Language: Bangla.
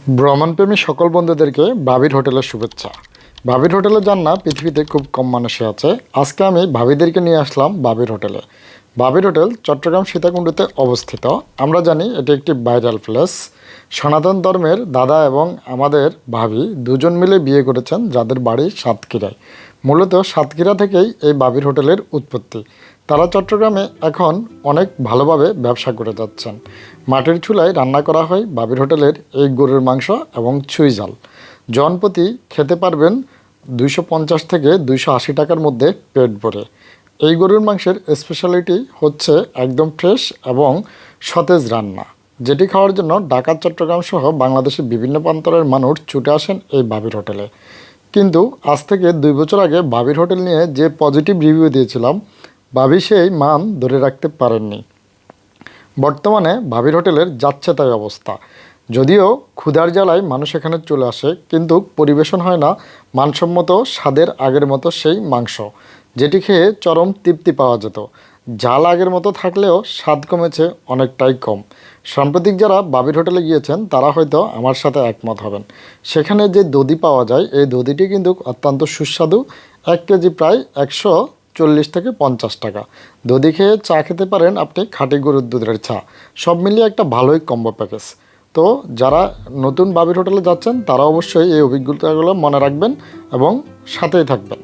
ভ্রমণপ্রেমী সকল বন্ধুদেরকে ভাবির হোটেলের শুভেচ্ছা। ভাবির হোটেলে যান না পৃথিবীতে খুব কম মানুষই আছে। আজকে আমি ভাবিদেরকে নিয়ে আসলাম ভাবির হোটেলে। ভাবির হোটেল চট্টগ্রাম সীতাকুণ্ডতে অবস্থিত। আমরা জানি এটি একটি ভাইরাল প্লেস। সনাতন ধর্মের দাদা এবং আমাদের ভাবি দুজন মিলে বিয়ে করেছেন, যাদের বাড়ি সাতক্ষীরায়। মূলত সাতক্ষীরা থেকেই এই ভাবির হোটেলের উৎপত্তি। তারা চট্টগ্রামে এখন অনেক ভালোভাবে ব্যবসা করে যাচ্ছেন। মাটির চুলায় রান্না করা হয় ভাবির হোটেলের এই গরুর মাংস এবং ছুঁই ঝাল। জনপ্রতি খেতে পারবেন 250 থেকে 280 টাকার মধ্যে পেট ভরে। এই গরুর মাংসের স্পেশালিটি হচ্ছে একদম ফ্রেশ এবং সতেজ রান্না, যেটি খাওয়ার জন্য ঢাকা, চট্টগ্রাম সহ বাংলাদেশের বিভিন্ন প্রান্তরের মানুষ ছুটে আসেন এই ভাবির হোটেলে। কিন্তু আজ থেকে 2 বছর আগে ভাবির হোটেল নিয়ে যে পজিটিভ রিভিউ দিয়েছিলাম, ভাবি সেই মান ধরে রাখতে পারেননি। বর্তমানে ভাবির হোটেলের যাচ্ছে তাই অবস্থা। যদিও ক্ষুধার জ্বালায় মানুষ এখানে চলে আসে, কিন্তু পরিবেশন হয় না মানসম্মত স্বাদের আগের মতো সেই মাংস, যেটি খেয়ে চরম তৃপ্তি পাওয়া যেত। ঝাল আগের মতো থাকলেও স্বাদ কমেছে অনেকটাই কম। সাম্প্রতিক যারা ভাবির হোটেলে গিয়েছেন তারা হয়তো আমার সাথে একমত হবেন। সেখানে যে দধি পাওয়া যায়, এই দধিটি কিন্তু অত্যন্ত সুস্বাদু। 1 কেজি প্রায় 140 থেকে 50 টাকা। দধি খেয়ে চা খেতে পারেন আপনি, খাঁটি গরুর দুধের চা। সব মিলিয়ে একটা ভালোই কম্বো প্যাকেজ। তো যারা নতুন ভাবির হোটেলে যাচ্ছেন তারা অবশ্যই এই অভিজ্ঞতাগুলো মনে রাখবেন এবং সাথেই থাকবেন।